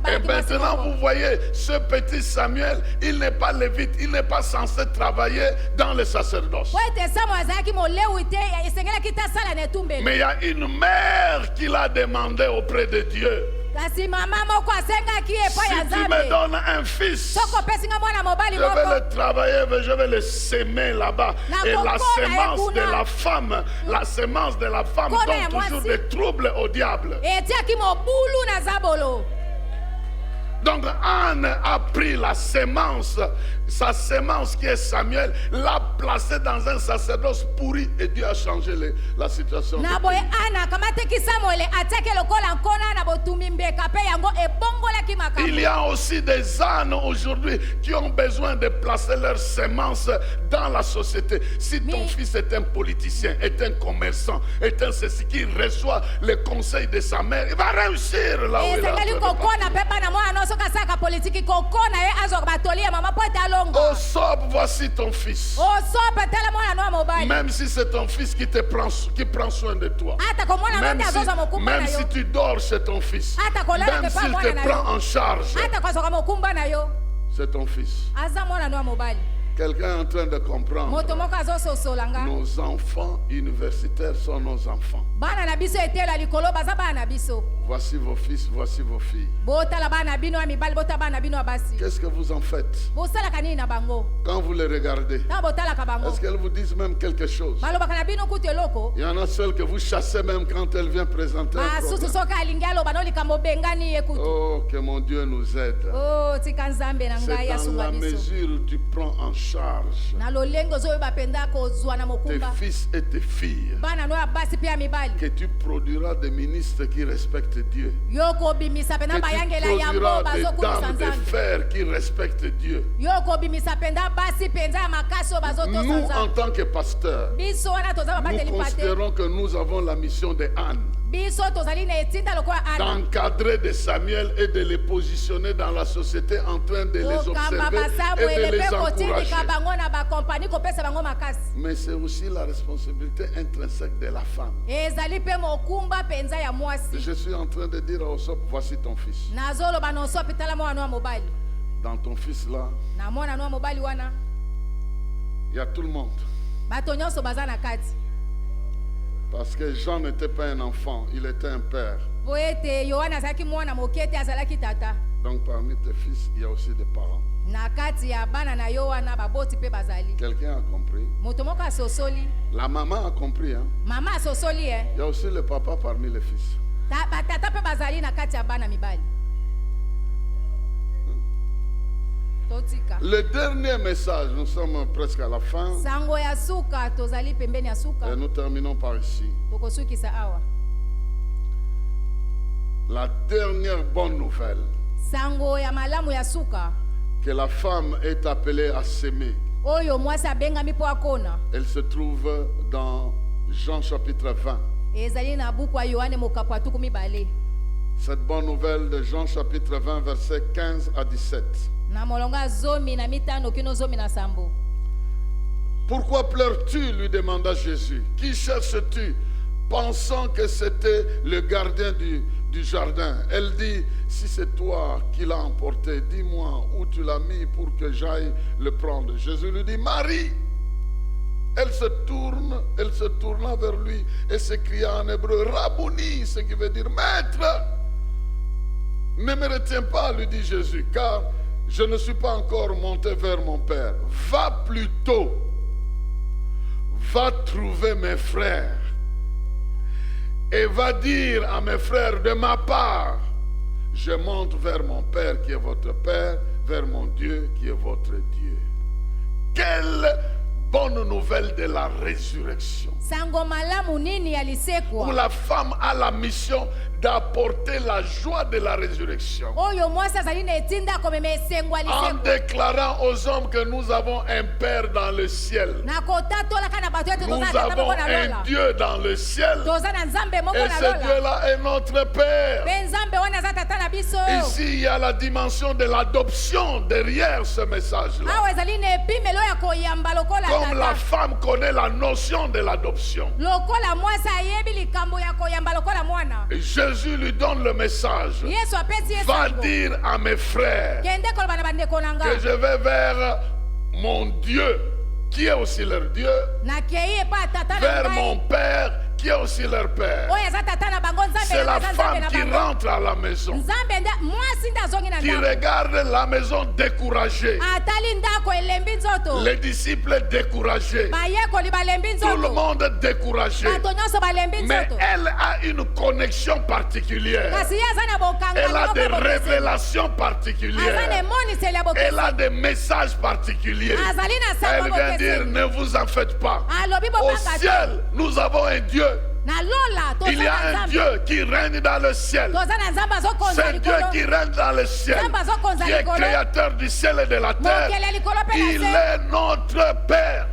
S1: Et maintenant, vous voyez, ce petit Samuel, il n'est pas lévite. Il n'est pas censé travailler dans le sacerdoce. Mais il y a une mère qui l'a demandé auprès de Dieu. Si tu me donnes un fils, je vais le travailler, je vais le semer là-bas. Et la semence de la femme donne toujours des troubles au diable. Donc Anne a pris la semence, sa semence qui est Samuel, l'a placée dans un sacerdoce pourri et Dieu a changé la situation. Il y a aussi des ânes aujourd'hui qui ont besoin de placer leur semence dans la société. Si ton fils est un politicien, est un commerçant, est un ceci qui reçoit les conseils de sa mère, il va réussir là où il est. Oh Sob, voici ton fils. Même si c'est ton fils qui prend soin de toi. Même si tu dors chez ton fils. Même s'il te prend en charge. C'est ton fils. Quelqu'un est en train de comprendre. Nos enfants universitaires sont nos enfants. Voici vos fils, voici vos filles. Qu'est-ce que vous en faites? Quand vous les regardez, est-ce qu'elles vous disent même quelque chose? Il y en a celles que vous chassez même quand elles viennent présenter un programme. Oh, que mon Dieu nous aide. C'est dans la mesure où tu prends en charge tes fils et tes filles que tu produiras des ministres qui respectent Dieu. Que tu produiras des dames de fer qui respectent Dieu. Nous, en tant que pasteurs, nous considérons que nous avons la mission de Anne, d'encadrer de Samuel et de les positionner dans la société en train de les observer et de les encourager. Mais c'est aussi la responsabilité intrinsèque de la femme. Je suis en train de dire à Osop, voici ton fils. Dans ton fils là, il y a tout le monde. Parce que Jean n'était pas un enfant, il était un père. Donc parmi tes fils, il y a aussi des parents. Quelqu'un a compris? La maman a compris. Hein? Il y a aussi le papa parmi les fils.
S2: batata pe bazali na kati ya bana mibali.
S1: Le dernier message, nous sommes presque à la fin.
S2: Sango ya suka tozali pembeni ya suka.
S1: Et nous terminons par ici.
S2: Tokosukisa awa.
S1: La dernière bonne nouvelle.
S2: Sango ya malamu ya suka.
S1: Que la femme est appelée à s'aimer.
S2: Oyo mwasi abengami po akona.
S1: Elle se trouve dans Jean chapitre 20.
S2: Ezali na buku ya Yohane mokapo atuku mibale.
S1: Cette bonne nouvelle de Jean chapitre 20 versets 15 à 17.
S2: Na molonga zomi na mitano kino zomi na sambo.
S1: Pourquoi pleures-tu, lui demanda Jésus. Qui cherches-tu, pensant que c'était le gardien du jardin? Elle dit, si c'est toi qui l'as emporté, dis-moi où tu l'as mis pour que j'aille le prendre. Jésus lui dit, Marie. Elle se tourna vers lui et s'écria en hébreu, Rabouni, ce qui veut dire maître. Ne me retiens pas, lui dit Jésus, car je ne suis pas encore monté vers mon Père. Va plutôt, va trouver mes frères et va dire à mes frères de ma part, je monte vers mon Père qui est votre Père, vers mon Dieu qui est votre Dieu. Quelle bonne nouvelle de la résurrection. Où la femme a la mission d'apporter la joie de la résurrection. En déclarant aux hommes que nous avons un Père dans le ciel. Nous avons un Dieu dans le ciel. Et ce Dieu-là est notre Père. Ici, il y a la dimension de l'adoption derrière ce message-là. Comme la femme connaît la notion de l'adoption. Jésus lui donne le message. Va dire à mes frères que je vais vers mon Dieu, qui est aussi leur Dieu, vers mon Père, qui est aussi leur Père. C'est la femme qui rentre à la maison, qui regarde la maison découragée, les disciples découragés, tout le monde découragé. Mais elle a une connexion particulière. Elle a des révélations particulières. Elle a des messages particuliers. Elle vient dire, ne vous en faites pas. Au ciel, nous avons un Dieu. Il y a un Dieu qui règne dans le ciel. C'est Dieu qui règne dans le ciel, qui est créateur du ciel et de la terre. Il est notre Père.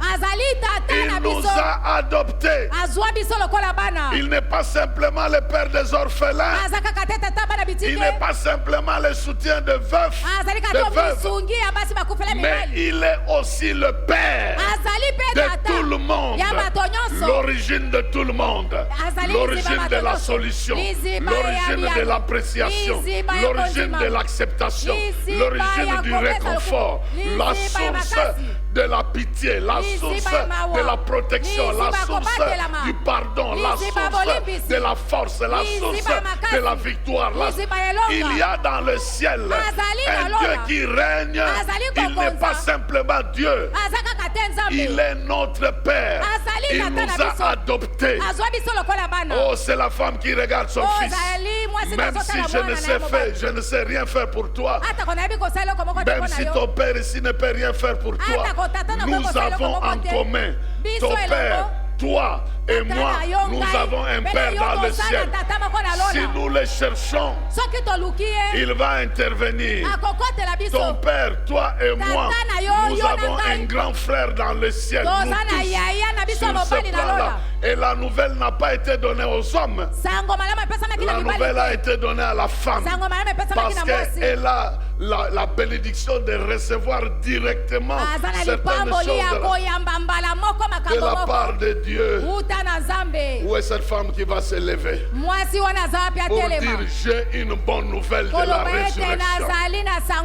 S1: Il nous a adoptés. Il n'est pas simplement le Père des orphelins. Il n'est pas simplement le soutien de veufs, de veuves. Mais il est aussi le Père de tout le monde. L'origine de tout le monde. L'origine de la solution, l'origine de l'appréciation, l'origine de l'acceptation, l'origine du réconfort, la source de la pitié, la source de la protection, la source du pardon, la source de la force, la source de la victoire. Il y a dans le ciel un Dieu qui règne. Il n'est pas simplement Dieu, il est notre Père. Il nous a adoptés. Oh, c'est la femme qui regarde son fils. Même si je ne sais rien faire pour toi, même si ton père ici ne peut rien faire pour toi, nous avons en commun ton père, toi et moi, nous avons un Père dans le ciel. Si nous le cherchons, il va intervenir. Ton Père, toi et moi, nous avons un grand frère dans le ciel. Nous tous, sur ce plan-là. Et la nouvelle n'a pas été donnée aux hommes. La nouvelle a été donnée à la femme. Parce qu'elle a la bénédiction de recevoir directement certaines choses de la part de Dieu. Où est cette femme qui va se lever pour dire j'ai une bonne nouvelle de la résurrection?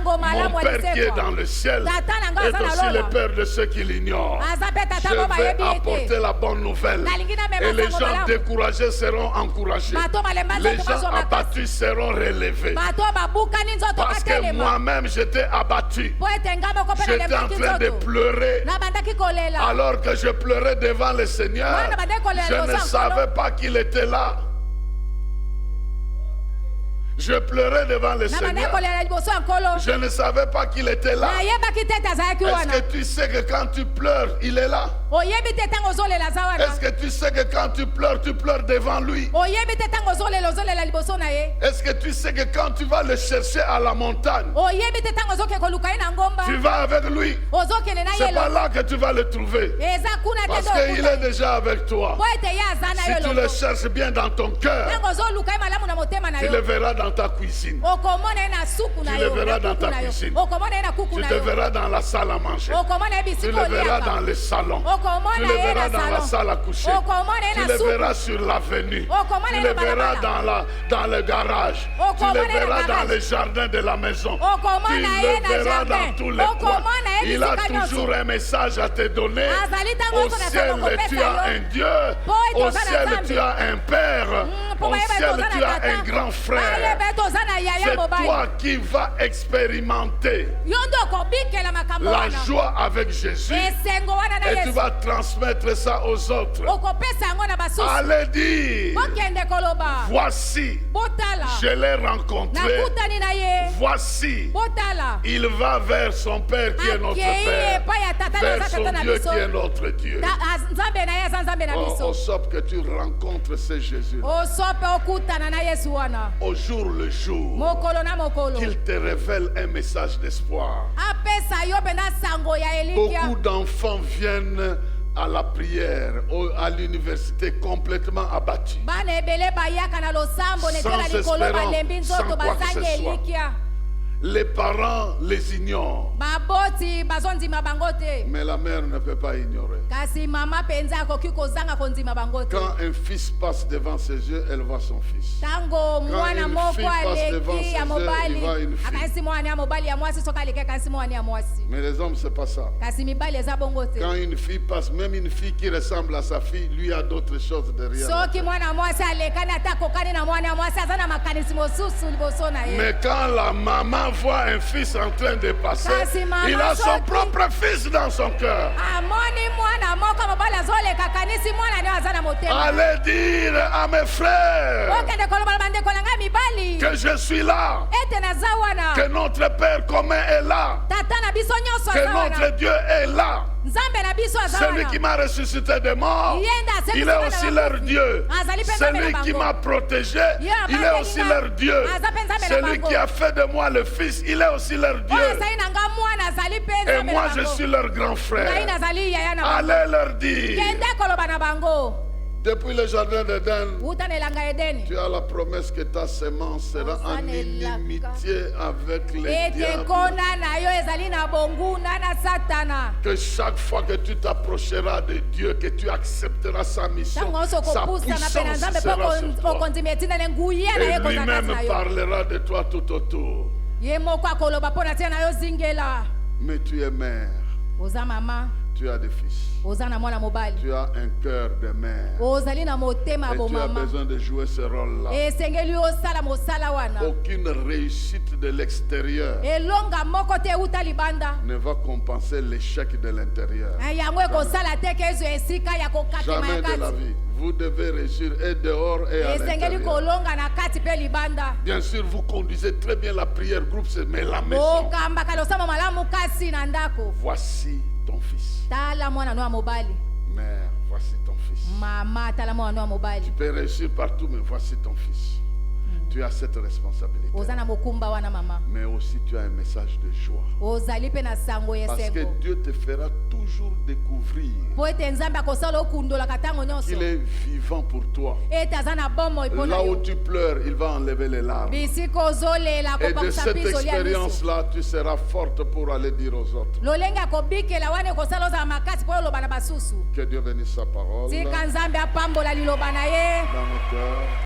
S1: Mon Père qui est dans le ciel est aussi le Père de ceux qui l'ignorent. Je vais apporter la bonne nouvelle. Et les gens découragés seront encouragés. Les gens abattus seront relevés. Parce que moi-même j'étais abattu. J'étais en train de pleurer. Alors que je pleurais devant le Seigneur, je ne savais pas qu'il était là. Je pleurais devant le
S2: na banda
S1: Seigneur.
S2: kolela liboso ya nkolo
S1: Je ne savais pas qu'il était là.
S2: nayebaki te ete azalaki
S1: Est-ce
S2: wana
S1: que tu sais que quand tu pleures, il est là?
S2: oyebi te ntango ozolela aza wana
S1: Est-ce que tu sais que quand tu pleures devant lui?
S2: oyebi te ntango ozolela liboso na ye
S1: Est-ce que tu sais que quand tu vas le chercher à la montagne,
S2: oyebi te ntango ozoke koluka ye na ngomba
S1: tu vas avec lui?
S2: ozokende na
S1: C'est
S2: ye
S1: pas
S2: elongo
S1: là que tu vas le trouver.
S2: eza kuna te
S1: Parce
S2: nde
S1: qu'il est déjà avec toi.
S2: po ete ye aza na
S1: Si
S2: yo
S1: tu le cherches bien dans ton cœur,
S2: ntango ozoluka ye malamu na motema na
S1: tu
S2: yo
S1: le verras dans ta cuisine.
S2: okomona ye na suku na
S1: Tu le
S2: yo
S1: verras
S2: na
S1: dans
S2: kuku
S1: ta
S2: na yo
S1: cuisine.
S2: okomona ye na kuku
S1: Tu
S2: na
S1: te
S2: yo
S1: verras dans la salle à manger.
S2: okomona ye
S1: Tu
S2: bisika
S1: le verras dans
S2: oliaka
S1: le salon.
S2: okomona
S1: Tu le
S2: ye
S1: verras
S2: na
S1: dans la
S2: salon
S1: salle à coucher.
S2: okomona ye
S1: Tu
S2: na
S1: le
S2: suku
S1: verras sur l'avenue.
S2: okomona
S1: Tu
S2: ye
S1: le
S2: na
S1: verras
S2: balabala
S1: dans le garage. Tu
S2: okomona
S1: le
S2: ye na
S1: verras dans
S2: garage
S1: le jardin de la maison. Tu
S2: okomona ye
S1: le
S2: na
S1: verras
S2: jardin
S1: dans tous les coins.
S2: okomona ye
S1: Il a
S2: bisika nyonso
S1: toujours un message à te donner.
S2: azali ntango
S1: Au
S2: ozona
S1: ciel,
S2: sango
S1: tu
S2: kopesa
S1: as
S2: yo
S1: un Dieu.
S2: Po ete
S1: Au
S2: oza na
S1: ciel,
S2: Nzambe.
S1: tu as un père.
S2: po
S1: Au
S2: bayeba ete
S1: ciel,
S2: oza
S1: tu
S2: na
S1: as
S2: tata
S1: un grand frère.
S2: bayeba ete oza na yaya
S1: C'est
S2: mobali
S1: toi qui vas expérimenter
S2: yo nde okobikela makambo
S1: la
S2: wana
S1: joie avec Jésus.
S2: esengo wana na
S1: Et tu
S2: yesu
S1: vas transmettre ça aux autres.
S2: okopesa yango na basusu
S1: Allez dire,
S2: bokende koloba
S1: voici,
S2: botala
S1: je l'ai rencontré.
S2: nakutani na ye
S1: Voici,
S2: botala
S1: il va vers son Père qui est notre
S2: akei
S1: Père,
S2: epai ya tata na
S1: vers
S2: oza
S1: son
S2: tata na
S1: Dieu
S2: biso
S1: qui est notre Dieu.
S2: nzambe na ye aza nzambe na
S1: Au
S2: biso
S1: sorte que tu rencontres ce Jésus
S2: osope okutana na yesu wana
S1: au jour le jour,
S2: mokolo na mokolo
S1: qu'il te révèle un message d'espoir.
S2: apesa yo mpenza sango ya elikya
S1: Beaucoup d'enfants viennent à la prière, à l'université complètement abattus.
S2: bana ebele bayaka na losambo netela
S1: Sans
S2: likolo
S1: espérance,
S2: balembi
S1: sans
S2: nzoto
S1: quoi que
S2: bazangi
S1: ce soit.
S2: elikya
S1: Les parents les ignorent,
S2: baboti bazondima bango te
S1: mais la mère ne peut pas ignorer.
S2: kasi mama mpenza akoki kozanga kondima bango te
S1: Quand un fils passe devant ses yeux, elle voit son fils.
S2: ntango mwana
S1: une
S2: moko
S1: fille passe devant
S2: aleki
S1: ses
S2: ya
S1: yeux,
S2: mobali
S1: il voit une fille.
S2: akanisi mwana ya mobali ya mwasi soki aleki akanisi mwana ya mwasi
S1: Mais les hommes, c'est pas ça.
S2: kasi mibali eza bongo te
S1: Quand une fille passe, même une fille qui ressemble à sa fille, lui a d'autres choses derrière.
S2: soki mwana mwasi alekani ata akokani na mwana ya mwasi aza na makanisi mosusu liboso na ye
S1: Mais quand la maman voit un fils en train de passer,
S2: Kasi maman
S1: il a son
S2: soki-
S1: propre fils dans son cœur.
S2: amoni mwana moko mobali azoleka akanisi mwana ne aza na motema
S1: Allez dire à mes frères
S2: okende koloba na bandeko na ngai mibali
S1: que je suis là,
S2: ete naza wana
S1: que notre Père commun est là,
S2: tata na biso nyonso
S1: que
S2: aza
S1: notre
S2: wana
S1: Dieu est là.
S2: nzambe na biso aza
S1: Celui qui
S2: wana
S1: m'a ressuscité de mort,
S2: Yenda asekisi
S1: il est
S2: bana
S1: aussi
S2: bakufi.
S1: leur Dieu.
S2: Azali pe nzambe
S1: Celui
S2: na
S1: qui
S2: bango.
S1: m'a protégé,
S2: Yo
S1: il est
S2: abandeli
S1: aussi
S2: nga.
S1: leur Dieu.
S2: Aza pe nzambe na
S1: Celui
S2: bango.
S1: qui a fait de moi le Fils, il est aussi leur
S2: oyo
S1: Dieu.
S2: azali na nga mwana azali pe
S1: Et
S2: nzambe na
S1: moi, je
S2: bango
S1: suis leur grand
S2: ngai
S1: frère.
S2: nazali yaya na bango
S1: Allez leur dire,
S2: kende koloba na bango
S1: depuis le jardin d'Éden,
S2: wuta na elanga edeni
S1: tu as la promesse que ta sémence sera en inimitié avec les
S2: ete
S1: diables.
S2: nkona na yo ezali na bonguna na satana
S1: Que chaque fois que tu t'approcheras de Dieu, que tu accepteras sa mission,
S2: ntango nyonso
S1: sa
S2: okopusana pe na
S1: puissance
S2: nzambe
S1: sera sur
S2: mpo
S1: toi.
S2: okondima etinda ne nguya na
S1: Et
S2: ye kozala kati
S1: lui-même
S2: na yo
S1: parlera de toi tout autour.
S2: ye moko akoloba mpo na tina na yo zingela
S1: Mais tu es mère,
S2: oza mama
S1: tu as des fils,
S2: oza na mwana mobali
S1: tu as un cœur de mère.
S2: ozali na motema ya
S1: Et tu as
S2: bomama
S1: besoin de jouer ce rôle-là.
S2: esengeli osala mosala wana
S1: Aucune réussite de l'extérieur
S2: elonga moko te euta libanda
S1: ne va compenser l'échec de l'intérieur.
S2: yango ekosala te ke ezwa esika ya kokatema
S1: Jamais
S2: ya
S1: de la
S2: kati
S1: vie. Vous devez réussir et dehors et à
S2: esengeli
S1: l'intérieur.
S2: kolonga na kati mpe libanda
S1: Bien sûr, vous conduisez très bien la prière groupe, mais la maison.
S2: okambaka losama malamu kasi na ndako
S1: Voici ton fils.
S2: tala mwana no ya mobali
S1: Mère, voici ton fils.
S2: mama tala mwana no ya
S1: Tu
S2: mobali
S1: peux réussir partout, mais voici ton fils. Tu as cette responsabilité.
S2: oza na mokumba wana mama
S1: Mais aussi, tu as un message de joie.
S2: ozali mpe na sango ya
S1: Parce que
S2: esengo
S1: Dieu te fera toujours découvrir
S2: mpo ete nzambe akosala okundolaka ntango nyonso
S1: qu'il est vivant pour toi.
S2: ete aza na bomoi mpo na
S1: Là où
S2: yo
S1: tu pleures, il va enlever les larmes.
S2: bisika ozolela
S1: Et de
S2: akobakisa
S1: cette
S2: mpiso lia miso
S1: expérience-là, tu seras forte pour aller dire aux autres.
S2: lolenge akobikela wana ekosala ozala makasi mpo oloba na basusu
S1: Que Dieu bénisse sa parole
S2: tika nzambe apambola liloba na ye
S1: dans nos cœurs.